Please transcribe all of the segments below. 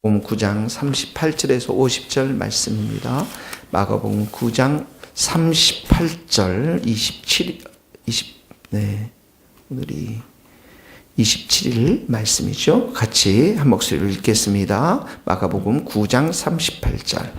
9장 38절에서 50절 말씀입니다. 마가복음 9장 38절 오늘이 27일 말씀이죠. 같이 한 목소리로 읽겠습니다. 마가복음 9장 38절.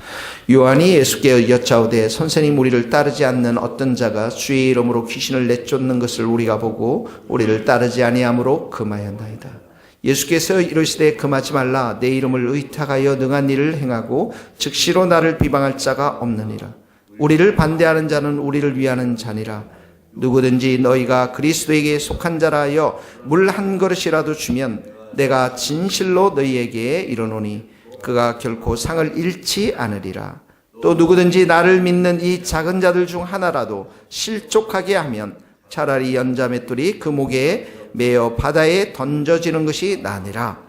요한이 예수께 여짜오되 선생님, 우리를 따르지 않는 어떤 자가 주의 이름으로 귀신을 내쫓는 것을 우리가 보고 우리를 따르지 아니하므로 금하였나이다. 예수께서 이르시되 금하지 말라. 내 이름을 의탁하여 능한 일을 행하고 즉시로 나를 비방할 자가 없느니라. 우리를 반대하는 자는 우리를 위하는 자니라. 누구든지 너희가 그리스도에게 속한 자라 하여 물 한 그릇이라도 주면 내가 진실로 너희에게 이르노니 그가 결코 상을 잃지 않으리라. 또 누구든지 나를 믿는 이 작은 자들 중 하나라도 실족하게 하면 차라리 연자맷돌이 그 목에 매어 바다에 던져지는 것이 나으니라.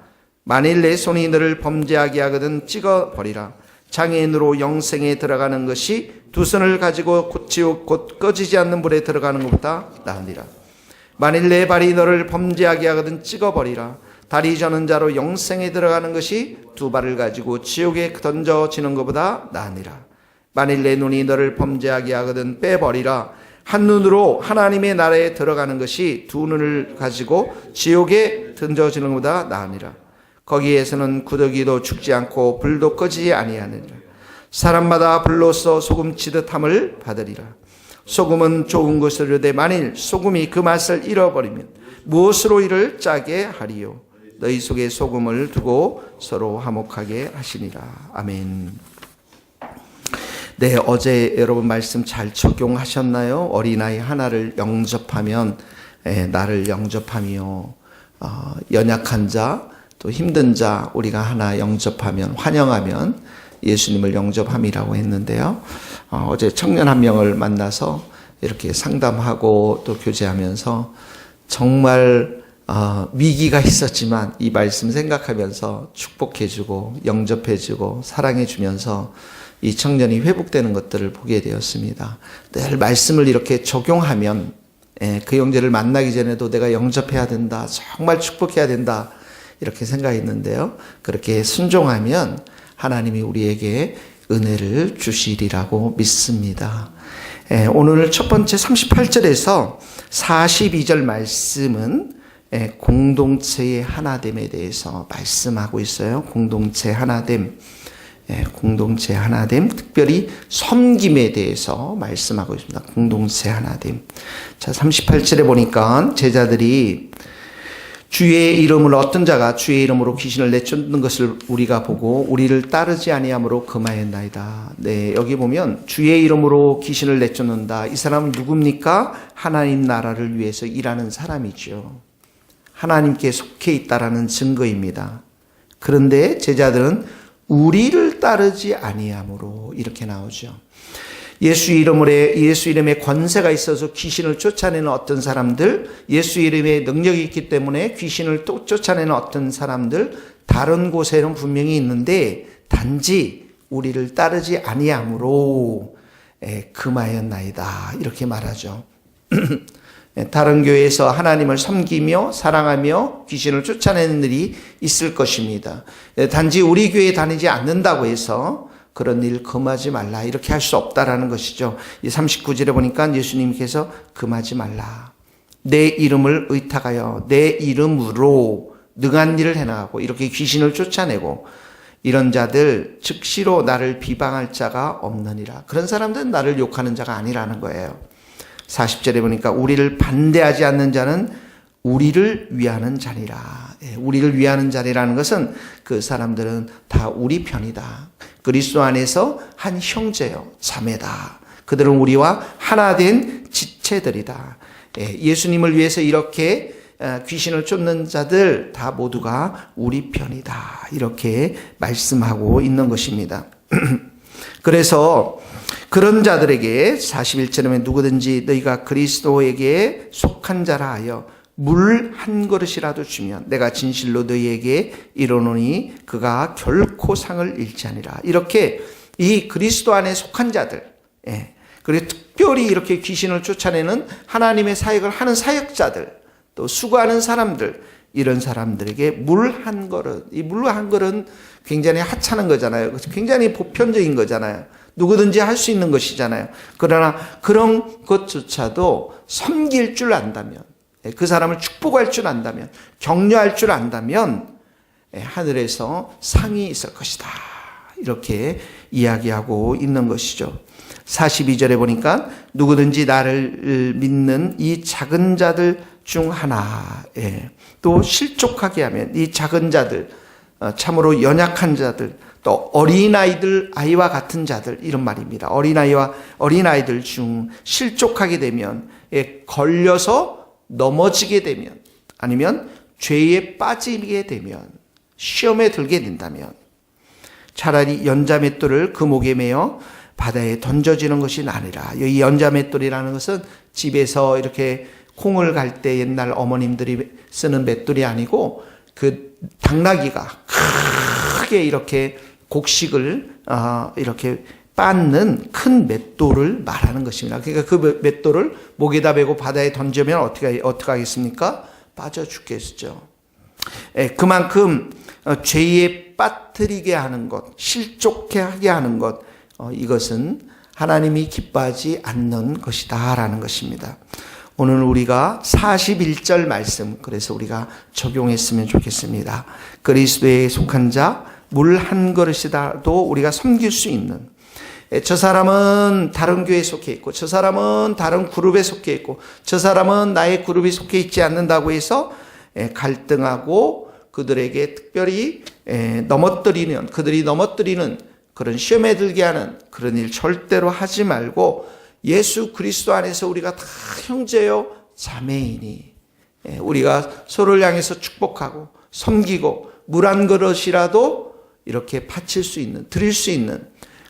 만일 내 손이 너를 범죄하게 하거든 찍어버리라. 장애인으로 영생에 들어가는 것이 두 손을 가지고 곧 꺼지지 않는 불에 들어가는 것보다 나으니라. 만일 내 발이 너를 범죄하게 하거든 찍어버리라. 다리 저는 자로 영생에 들어가는 것이 두 발을 가지고 지옥에 던져지는 것보다 나으니라. 만일 내 눈이 너를 범죄하게 하거든 빼버리라. 한 눈으로 하나님의 나라에 들어가는 것이 두 눈을 가지고 지옥에 던져지는 것보다 나으니라. 거기에서는 구더기도 죽지 않고 불도 꺼지지 아니하느니라. 사람마다 불로써 소금치듯 함을 받으리라. 소금은 좋은 것을 이르되 만일 소금이 그 맛을 잃어버리면 무엇으로 이를 짜게 하리요. 너희 속에 소금을 두고 서로 화목하게 하시니라. 아멘. 네, 어제 여러분 말씀 잘 적용하셨나요? 어린아이 하나를 영접하면 나를 영접하며 연약한 자, 또 힘든 자 우리가 하나 영접하면, 환영하면 예수님을 영접함이라고 했는데요. 어제 청년 한 명을 만나서 이렇게 상담하고 또 교제하면서 정말 위기가 있었지만 이 말씀 생각하면서 축복해주고 영접해주고 사랑해주면서 이 청년이 회복되는 것들을 보게 되었습니다. 늘 말씀을 이렇게 적용하면 그 형제를 만나기 전에도 내가 영접해야 된다, 정말 축복해야 된다 이렇게 생각했는데요. 그렇게 순종하면 하나님이 우리에게 은혜를 주시리라고 믿습니다. 오늘 첫 번째 38절에서 42절 말씀은 공동체의 하나됨에 대해서 말씀하고 있어요. 공동체 하나됨, 공동체 하나됨, 특별히 섬김에 대해서 말씀하고 있습니다. 공동체 하나됨. 자, 38절에 보니까 제자들이 주의 이름을, 어떤 자가 주의 이름으로 귀신을 내쫓는 것을 우리가 보고 우리를 따르지 아니하므로 금하였나이다. 네, 여기 보면 주의 이름으로 귀신을 내쫓는다. 이 사람은 누굽니까? 하나님 나라를 위해서 일하는 사람이죠. 하나님께 속해 있다라는 증거입니다. 그런데 제자들은 우리를 따르지 아니하므로 이렇게 나오죠. 예수 이름에 권세가 있어서 귀신을 쫓아내는 어떤 사람들, 예수 이름에 능력이 있기 때문에 귀신을 또 쫓아내는 어떤 사람들, 다른 곳에는 분명히 있는데 단지 우리를 따르지 아니하므로 금하였나이다 이렇게 말하죠. 다른 교회에서 하나님을 섬기며 사랑하며 귀신을 쫓아내는 일이 있을 것입니다. 단지 우리 교회에 다니지 않는다고 해서 그런 일 금하지 말라 이렇게 할 수 없다라는 것이죠. 이 39절에 보니까 예수님께서 금하지 말라. 내 이름을 의탁하여 내 이름으로 능한 일을 해나가고 이렇게 귀신을 쫓아내고 이런 자들 즉시로 나를 비방할 자가 없느니라. 그런 사람들은 나를 욕하는 자가 아니라는 거예요. 40절에 보니까 우리를 반대하지 않는 자는 우리를 위하는 자니라. 우리를 위하는 자리라는 것은 그 사람들은 다 우리 편이다. 그리스도 안에서 한 형제요, 자매다. 그들은 우리와 하나 된 지체들이다. 예수님을 위해서 이렇게 귀신을 쫓는 자들 다 모두가 우리 편이다. 이렇게 말씀하고 있는 것입니다. 그래서 그런 자들에게 41절에 누구든지 너희가 그리스도에게 속한 자라 하여 물 한 그릇이라도 주면 내가 진실로 너희에게 이르노니 그가 결코 상을 잃지 아니라. 이렇게 이 그리스도 안에 속한 자들, 그리고 특별히 이렇게 귀신을 쫓아내는 하나님의 사역을 하는 사역자들, 또 수고하는 사람들, 이런 사람들에게 물 한 그릇, 이 물 한 그릇은 굉장히 하찮은 거잖아요. 굉장히 보편적인 거잖아요. 누구든지 할 수 있는 것이잖아요. 그러나 그런 것조차도 섬길 줄 안다면, 그 사람을 축복할 줄 안다면, 격려할 줄 안다면 하늘에서 상이 있을 것이다. 이렇게 이야기하고 있는 것이죠. 42절에 보니까 누구든지 나를 믿는 이 작은 자들 중 하나에 또 실족하게 하면 이 작은 자들, 참으로 연약한 자들, 또 어린아이들, 아이와 같은 자들, 이런 말입니다. 어린아이들 중 실족하게 되면, 걸려서 넘어지게 되면, 아니면 죄에 빠지게 되면, 시험에 들게 된다면 차라리 연자맷돌을 그 목에 매어 바다에 던져지는 것이 나으리라. 이 연자맷돌이라는 것은 집에서 이렇게 콩을 갈 때 옛날 어머님들이 쓰는 맷돌이 아니고 그 당나귀가 크게 이렇게 곡식을 이렇게 빻는 큰 맷돌을 말하는 것입니다. 그러니까 그 맷돌을 목에다 메고 바다에 던지면 어떻게 하겠습니까? 빠져 죽겠죠. 그만큼 죄에 빠뜨리게 하는 것, 실족해 하게 하는 것, 이것은 하나님이 기뻐하지 않는 것이다 라는 것입니다. 오늘 우리가 41절 말씀, 그래서 우리가 적용했으면 좋겠습니다. 그리스도에 속한 자, 물 한 그릇이라도 우리가 섬길 수 있는, 저 사람은 다른 교회에 속해 있고, 저 사람은 다른 그룹에 속해 있고, 저 사람은 나의 그룹이 속해 있지 않는다고 해서 갈등하고 그들에게 특별히 그들이 넘어뜨리는 그런 시험에 들게 하는 그런 일 절대로 하지 말고, 예수 그리스도 안에서 우리가 다 형제요 자매이니 우리가 서로를 향해서 축복하고 섬기고 물 한 그릇이라도 이렇게 바칠 수 있는, 드릴 수 있는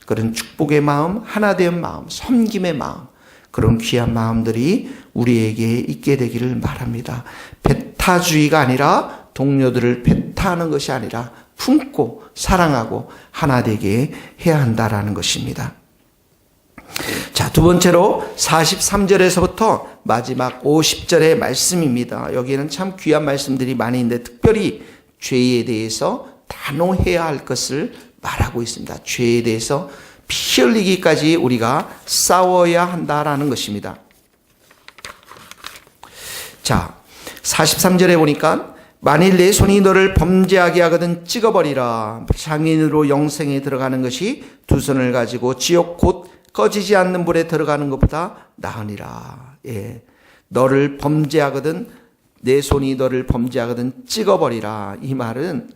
그런 축복의 마음, 하나된 마음, 섬김의 마음, 그런 귀한 마음들이 우리에게 있게 되기를 바랍니다. 배타주의가 아니라, 동료들을 배타하는 것이 아니라 품고 사랑하고 하나 되게 해야 한다라는 것입니다. 자, 두 번째로 43절에서부터 마지막 50절의 말씀입니다. 여기에는 참 귀한 말씀들이 많이 있는데 특별히 죄에 대해서 단호해야 할 것을 말하고 있습니다. 죄에 대해서 피 흘리기까지 우리가 싸워야 한다라는 것입니다. 자, 43절에 보니까 만일 내 손이 너를 범죄하게 하거든 찍어버리라. 장인으로 영생에 들어가는 것이 두 손을 가지고 지옥 곧 꺼지지 않는 불에 들어가는 것보다 나으니라. 너를 범죄하거든, 내 손이 너를 범죄하거든 찍어버리라. 이 말은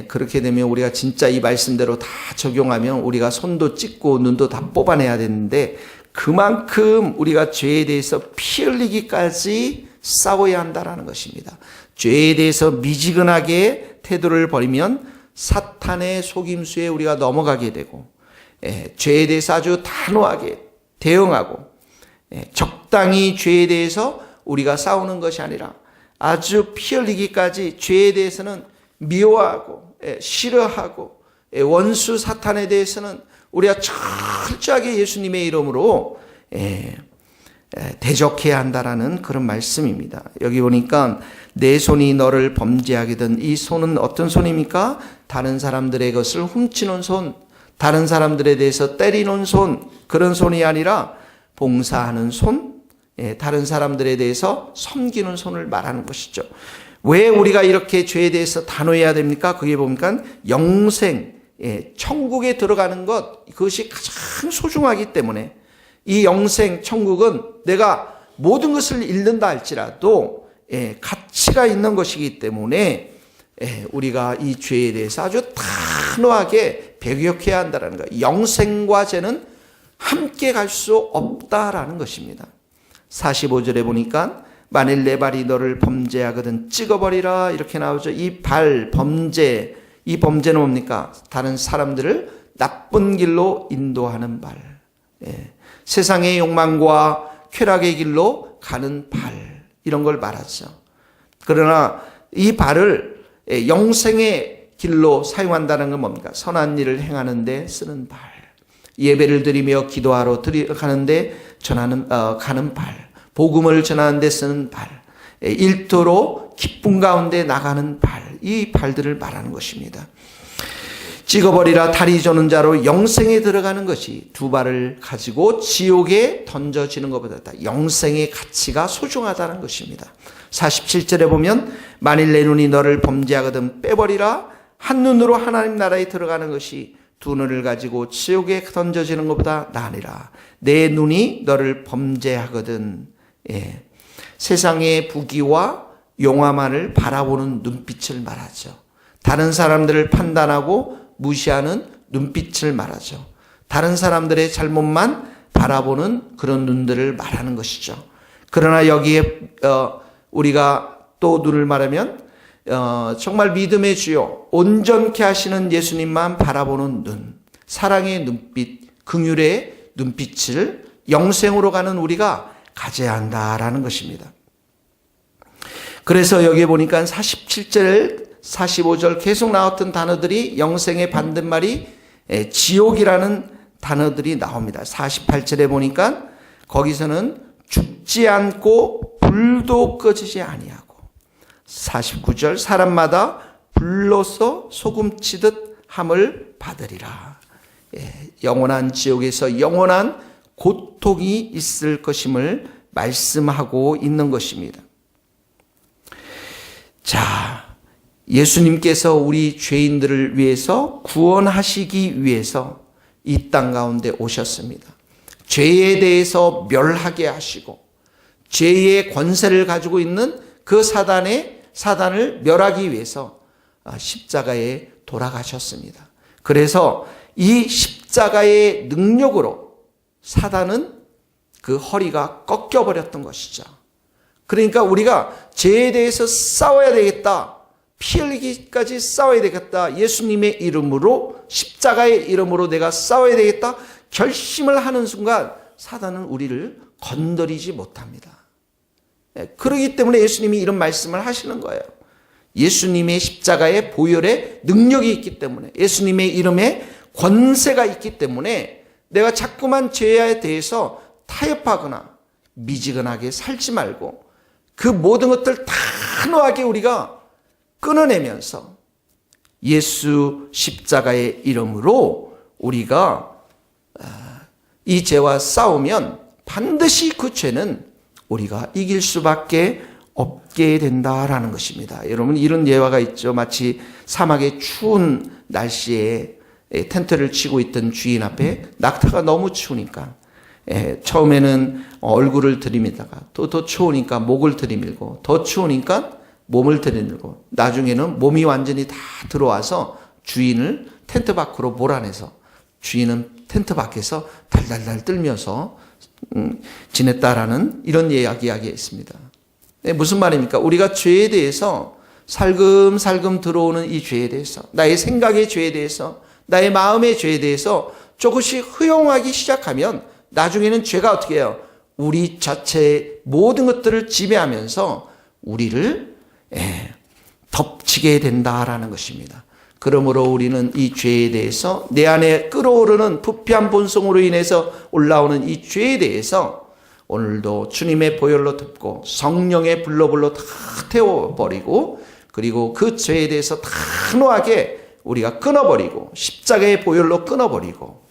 그렇게 되면 우리가 진짜 이 말씀대로 다 적용하면 우리가 손도 찢고 눈도 다 뽑아내야 되는데, 그만큼 우리가 죄에 대해서 피 흘리기까지 싸워야 한다라는 것입니다. 죄에 대해서 미지근하게 태도를 버리면 사탄의 속임수에 우리가 넘어가게 되고, 죄에 대해서 아주 단호하게 대응하고, 적당히 죄에 대해서 우리가 싸우는 것이 아니라 아주 피 흘리기까지 죄에 대해서는 미워하고 싫어하고, 원수 사탄에 대해서는 우리가 철저하게 예수님의 이름으로 대적해야 한다라는 그런 말씀입니다. 여기 보니까 내 손이 너를 범죄하게든, 이 손은 어떤 손입니까? 다른 사람들의 것을 훔치는 손, 다른 사람들에 대해서 때리는 손, 그런 손이 아니라 봉사하는 손, 다른 사람들에 대해서 섬기는 손을 말하는 것이죠. 왜 우리가 이렇게 죄에 대해서 단호해야 됩니까? 그게 보니까 영생, 천국에 들어가는 것, 그것이 가장 소중하기 때문에, 이 영생, 천국은 내가 모든 것을 잃는다 할지라도 가치가 있는 것이기 때문에 우리가 이 죄에 대해서 아주 단호하게 배격해야 한다는 거예요. 영생과 죄는 함께 갈 수 없다라는 것입니다. 45절에 보니까 만일 내 발이 너를 범죄하거든 찍어버리라, 이렇게 나오죠. 이 발, 범죄, 이 범죄는 뭡니까? 다른 사람들을 나쁜 길로 인도하는 발, 세상의 욕망과 쾌락의 길로 가는 발, 이런 걸 말하죠. 그러나 이 발을 영생의 길로 사용한다는 건 뭡니까? 선한 일을 행하는 데 쓰는 발, 예배를 드리며 기도하러 가는데 가는 발, 복음을 전하는 데 쓰는 발, 일터로 기쁨 가운데 나가는 발, 이 발들을 말하는 것입니다. 찍어버리라 다리 저는 자로 영생에 들어가는 것이 두 발을 가지고 지옥에 던져지는 것보다 영생의 가치가 소중하다는 것입니다. 47절에 보면 만일 내 눈이 너를 범죄하거든 빼버리라. 한 눈으로 하나님 나라에 들어가는 것이 두 눈을 가지고 지옥에 던져지는 것보다 나으니라. 내 눈이 너를 범죄하거든. 세상의 부귀와 용화만을 바라보는 눈빛을 말하죠. 다른 사람들을 판단하고 무시하는 눈빛을 말하죠. 다른 사람들의 잘못만 바라보는 그런 눈들을 말하는 것이죠. 그러나 여기에 우리가 또 눈을 말하면 정말 믿음의 주요 온전케 하시는 예수님만 바라보는 눈, 사랑의 눈빛, 긍휼의 눈빛을 영생으로 가는 우리가 가져야 한다라는 것입니다. 그래서 여기에 보니까 47절 45절 계속 나왔던 단어들이 영생의 반대말이 지옥이라는 단어들이 나옵니다. 48절에 보니까 거기서는 죽지 않고 불도 꺼지지 아니하고 49절 사람마다 불로서 소금치듯 함을 받으리라. 영원한 지옥에서 영원한 고통이 있을 것임을 말씀하고 있는 것입니다. 자, 예수님께서 우리 죄인들을 위해서 구원하시기 위해서 이 땅 가운데 오셨습니다. 죄에 대해서 멸하게 하시고 죄의 권세를 가지고 있는 그 사단을 멸하기 위해서 십자가에 돌아가셨습니다. 그래서 이 십자가의 능력으로 사단은 그 허리가 꺾여버렸던 것이죠. 그러니까 우리가 죄에 대해서 싸워야 되겠다. 피 흘리기까지 싸워야 되겠다. 예수님의 이름으로 십자가의 이름으로 내가 싸워야 되겠다. 결심을 하는 순간 사단은 우리를 건드리지 못합니다. 그렇기 때문에 예수님이 이런 말씀을 하시는 거예요. 예수님의 십자가의 보혈의 능력이 있기 때문에 예수님의 이름에 권세가 있기 때문에 내가 자꾸만 죄에 대해서 타협하거나 미지근하게 살지 말고 그 모든 것들 단호하게 우리가 끊어내면서 예수 십자가의 이름으로 우리가 이 죄와 싸우면 반드시 그 죄는 우리가 이길 수밖에 없게 된다라는 것입니다. 여러분 이런 예화가 있죠. 마치 사막의 추운 날씨에 텐트를 치고 있던 주인 앞에 낙타가 너무 추우니까 처음에는 얼굴을 들이밀다가 또 더 추우니까 목을 들이밀고 더 추우니까 몸을 들이밀고 나중에는 몸이 완전히 다 들어와서 주인을 텐트 밖으로 몰아내서 주인은 텐트 밖에서 달달달 떨면서 지냈다라는 이런 이야기가 있습니다. 무슨 말입니까? 우리가 죄에 대해서 살금살금 들어오는 이 죄에 대해서 나의 생각의 죄에 대해서 나의 마음의 죄에 대해서 조금씩 허용하기 시작하면 나중에는 죄가 어떻게 해요? 우리 자체의 모든 것들을 지배하면서 우리를 덮치게 된다라는 것입니다. 그러므로 우리는 이 죄에 대해서 내 안에 끓어오르는 부패한 본성으로 인해서 올라오는 이 죄에 대해서 오늘도 주님의 보혈로 덮고 성령의 불로 다 태워버리고 그리고 그 죄에 대해서 단호하게 우리가 끊어버리고 십자가의 보혈로 끊어버리고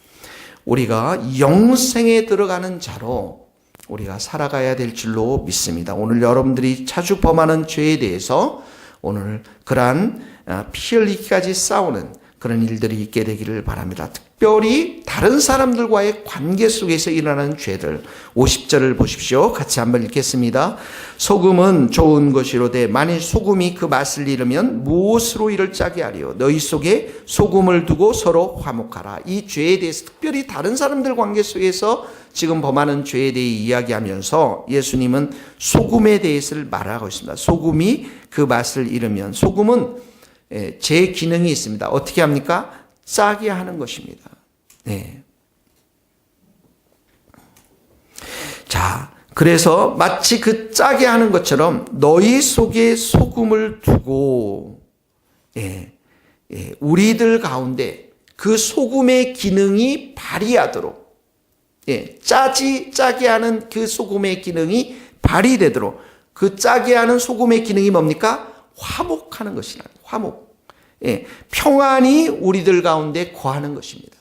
우리가 영생에 들어가는 자로 우리가 살아가야 될 줄로 믿습니다. 오늘 여러분들이 자주 범하는 죄에 대해서 오늘 그러한 피 흘리기까지 싸우는 그런 일들이 있게 되기를 바랍니다. 특별히 다른 사람들과의 관계 속에서 일어나는 죄들 50절을 보십시오. 같이 한번 읽겠습니다. 소금은 좋은 것이로되 만일 소금이 그 맛을 잃으면 무엇으로 이를 짜게 하리요. 너희 속에 소금을 두고 서로 화목하라. 이 죄에 대해서 특별히 다른 사람들 관계 속에서 지금 범하는 죄에 대해 이야기하면서 예수님은 소금에 대해서를 말하고 있습니다. 소금이 그 맛을 잃으면 소금은 제 기능이 있습니다. 어떻게 합니까? 짜게 하는 것입니다. 네. 자, 그래서 마치 그 짜게 하는 것처럼 너희 속에 소금을 두고 우리들 가운데 그 소금의 기능이 발휘하도록 짜게 하는 그 소금의 기능이 발휘되도록 그 짜게 하는 소금의 기능이 뭡니까? 화목하는 것이라. 화목. 예, 평안이 우리들 가운데 거하는 것입니다.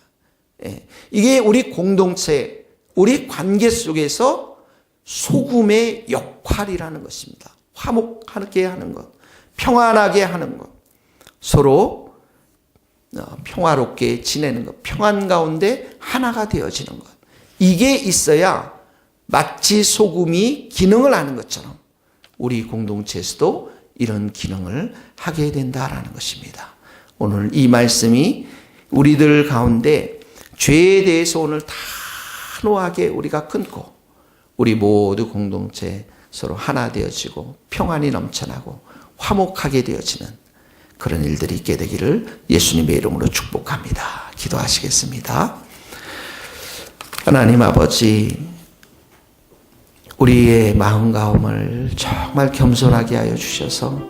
예, 이게 우리 공동체, 우리 관계 속에서 소금의 역할이라는 것입니다. 화목하게 하는 것, 평안하게 하는 것, 서로 평화롭게 지내는 것, 평안 가운데 하나가 되어지는 것. 이게 있어야 마치 소금이 기능을 하는 것처럼 우리 공동체에서도 이런 기능을 하게 된다라는 것입니다. 오늘 이 말씀이 우리들 가운데 죄에 대해서 오늘 단호하게 우리가 끊고 우리 모두 공동체 서로 하나 되어지고 평안이 넘쳐나고 화목하게 되어지는 그런 일들이 있게 되기를 예수님의 이름으로 축복합니다. 기도하시겠습니다. 하나님 아버지, 우리의 마음가짐을 정말 겸손하게 하여 주셔서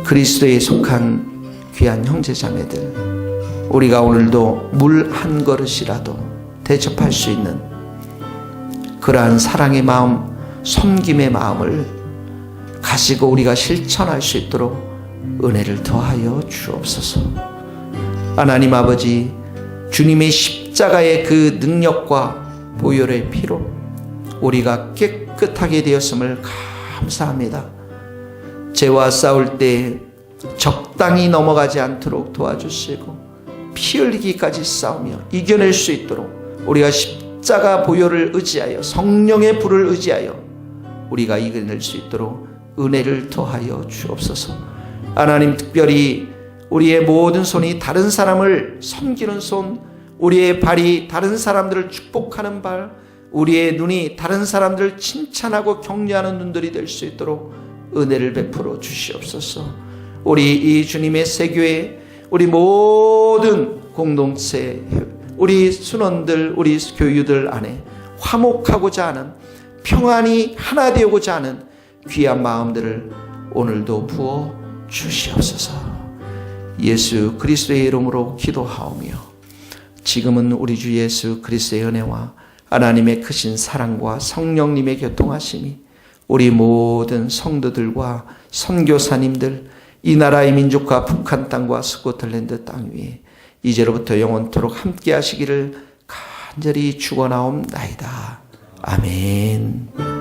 그리스도에 속한 귀한 형제자매들, 우리가 오늘도 물 한 그릇이라도 대접할 수 있는 그러한 사랑의 마음, 섬김의 마음을 가지고 우리가 실천할 수 있도록 은혜를 더하여 주옵소서. 하나님 아버지, 주님의 십자가의 그 능력과 보혈의 피로 우리가 깨끗하게 되었음을 감사합니다. 죄와 싸울 때 적당히 넘어가지 않도록 도와주시고 피 흘리기까지 싸우며 이겨낼 수 있도록 우리가 십자가 보혈을 의지하여 성령의 불을 의지하여 우리가 이겨낼 수 있도록 은혜를 더하여 주옵소서. 하나님, 특별히 우리의 모든 손이 다른 사람을 섬기는 손, 우리의 발이 다른 사람들을 축복하는 발, 우리의 눈이 다른 사람들을 칭찬하고 격려하는 눈들이 될 수 있도록 은혜를 베풀어 주시옵소서. 우리 이 주님의 새교회, 우리 모든 공동체, 우리 순원들, 우리 교유들 안에 화목하고자 하는, 평안이 하나 되고자 하는 귀한 마음들을 오늘도 부어 주시옵소서. 예수 그리스도의 이름으로 기도하오며 지금은 우리 주 예수 그리스도의 은혜와 하나님의 크신 사랑과 성령님의 교통하심이 우리 모든 성도들과 선교사님들, 이 나라의 민족과 북한 땅과 스코틀랜드 땅 위에 이제로부터 영원토록 함께 하시기를 간절히 축원하옵나이다. 아멘.